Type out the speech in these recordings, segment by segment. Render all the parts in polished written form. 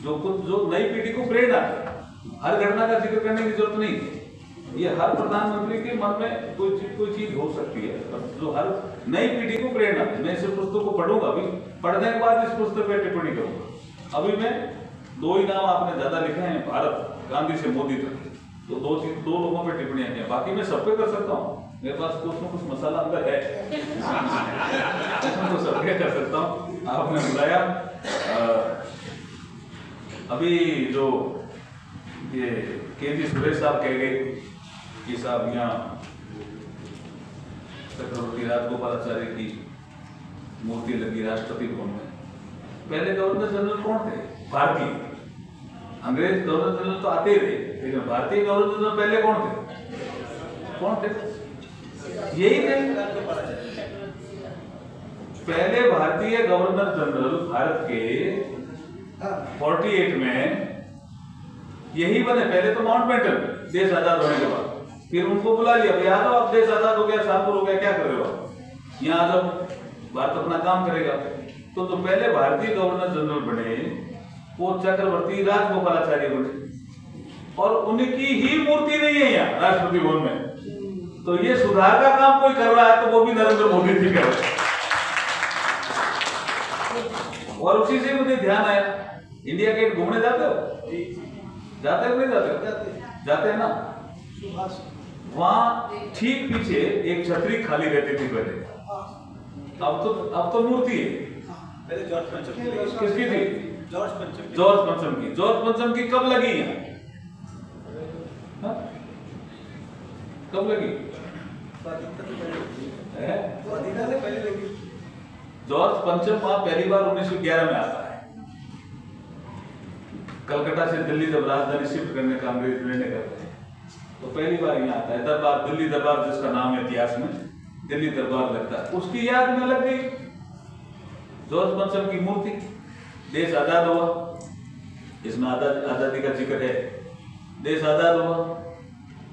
जो नई पीढ़ी को प्रेरणा दे। हर घटना का जिक्र करने की जरूरत नहीं है। ये हर प्रधानमंत्री के मन में कोई चीज हो सकती है जो हर नई पीढ़ी को प्रेरणा दे। मैं इस पुस्तक को पढ़ूंगा, अभी पढ़ने के बाद इस पुस्तक पर टिप्पणी करूंगा। अभी मैं 2 ही नाम आपने ज्यादा लिखे हैं, भारत गांधी से मोदी तक, तो 2 लोगों पे टिप्पणियां की। बाकी मैं सब पे कर सकता हूँ, मेरे पास कुछ न कुछ मसाला अंदर है तो सब पे कर सकता हूँ। आपने बुलाया, अभी जो ये केंद्रीय सुरेश साहब कह गए कि साहब यहाँ चक्रवर्ती राजगोपालाचार्य की मूर्ति लगी राष्ट्रपति भवन में। पहले गवर्नर जनरल कौन थे? भारतीय। अंग्रेज गवर्नर जनरल तो आते ही रहे, लेकिन भारतीय गवर्नर जनरल पहले कौन थे? यही थे। पहले भारतीय गवर्नर जनरल भारत के 48 में यही बने। पहले तो माउंटबेटन, देश आजाद होने के बाद, फिर उनको बुला लिया, भाई आ जाओ, आप देश आजाद हो गया, शाहपुर हो गया, क्या कर रहे हो आप, यहाँ आ जाओ, भारत अपना काम करेगा। तो जो पहले भारतीय गवर्नर जनरल बने वो चक्रवर्ती राजगोपालाचार्य बने, और उनकी ही मूर्ति नहीं है यहाँ राष्ट्रपति भवन में। तो ये सुधार का काम कोई कर रहा है तो वो भी नरेंद्र मोदी जी कर रहे हैं। और उसी से मुझे ध्यान आया, इंडिया गेट घूमने जाते हो? जाते हो नहीं जाते? जाते हैं ना। वहां ठीक पीछे एक छतरी खाली रहती थी पहले, अब तो मूर्ति है। पहले जॉर्ज पंचम किसकी थी? जॉर्ज पंचम की कब लगी यहाँ? कब लगी? जॉर्ज पंचम वहां पहली बार 1911 में आता है। कलकत्ता से दिल्ली जब राजधानी शिफ्ट करने का अंग्रेज निर्णय करते हैं तो पहली बार यहाँ आता है। दरबार, दिल्ली दरबार जिसका नाम है इतिहास में, दिल्ली दरबार लगता है, उसकी याद में लग गई जॉर्ज पंचम की मूर्ति। देश आजाद हुआ, इसमें आजादी का जिक्र है। देश आजाद हुआ,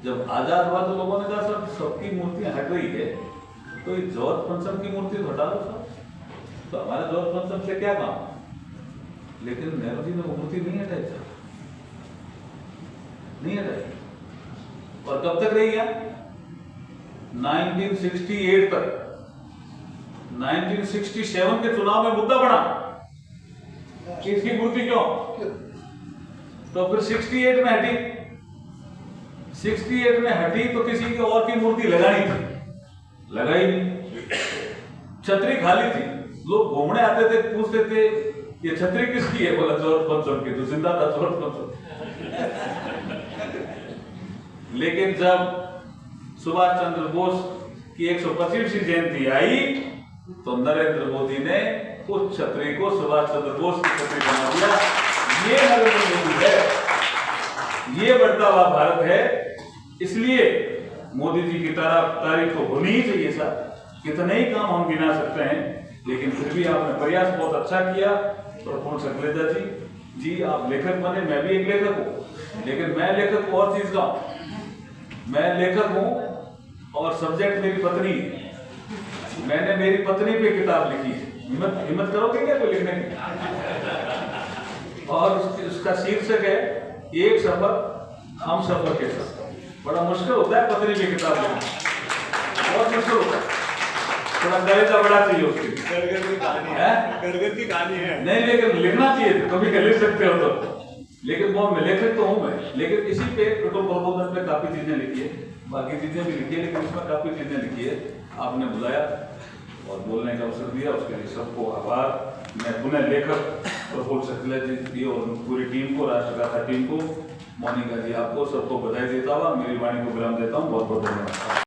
जब आजाद हुआ तो लोगों ने कहा सर सबकी मूर्तियां हट रही है, तो ये जॉर्ज पंचम की मूर्ति तो हटा दो सर, तो हमारा जॉर्ज पंचम से क्या काम? लेकिन नेहरू जी ने वो मूर्ति नहीं हटाई सर, नहीं हटाई। और कब तक रही है? 1968 तक। 1967 के चुनाव में मुद्दा बना कि इसकी मूर्ति क्यों, तो फिर 68 में हटी। 68 में हटी तो किसी की और की मूर्ति लगानी थी, लगाई नहीं। छतरी खाली थी, लोग घूमने आते थे, पूछते थे ये छतरी किसकी है? बोला जॉर्ज पंचम की, तो जिंदा था जॉर्ज पंचम। लेकिन जब सुभाष चंद्र बोस की 125वीं जयंती आई तो नरेंद्र मोदी ने उस छतरी को सुभाष चंद्र बोस की छतरी बना दिया। ये नरेंद्र मोदी है, ये बढ़ता हुआ भारत है। इसलिए मोदी जी की तारीफ तो होनी ही चाहिए सर। कितने ही काम हम गिना सकते हैं, लेकिन फिर भी आपने प्रयास बहुत अच्छा किया। प्रफुल्ल सकलेजा जी आप लेखक बने, मैं भी एक लेखक हूँ, लेकिन मैं लेखक और चीज का हूँ। मैं लेखक हूँ और सब्जेक्ट मेरी पत्नी है। मैंने मेरी पत्नी पे किताब लिखी है, हिम्मत करोगे क्या कोई लिखने की? और उसका शीर्षक है एक सफर हम सफर के साथ। बड़ा मुश्किल होता है पत्नी पे किताब लिखना, बहुत मुश्किल होता है, थोड़ा कलेजा बड़ा चाहिए उसकी। गड़गड़ की कहानी है नहीं, लेकिन लिखना चाहिए, कभी लिख सकते हो तो। लेकिन वो लेखक तो हूँ मैं, लेकिन इसी पे कुटुंब प्रबोधन पे काफी चीजें लिखी है, बाकी चीजें भी लिखी है, लेकिन इसमें काफी चीजें लिखी है। आपने बुलाया और बोलने का अवसर दिया, उसके लिए सबको आभार। मैं पुनः लेखक प्रफुल्ल सकलेजा जी और पूरी टीम को, राष्ट्रगाथा टीम को, मोनिका जी आपको सबको बधाई देता हुआ मेरी वाणी को विराम देता हूँ। बहुत बहुत धन्यवाद।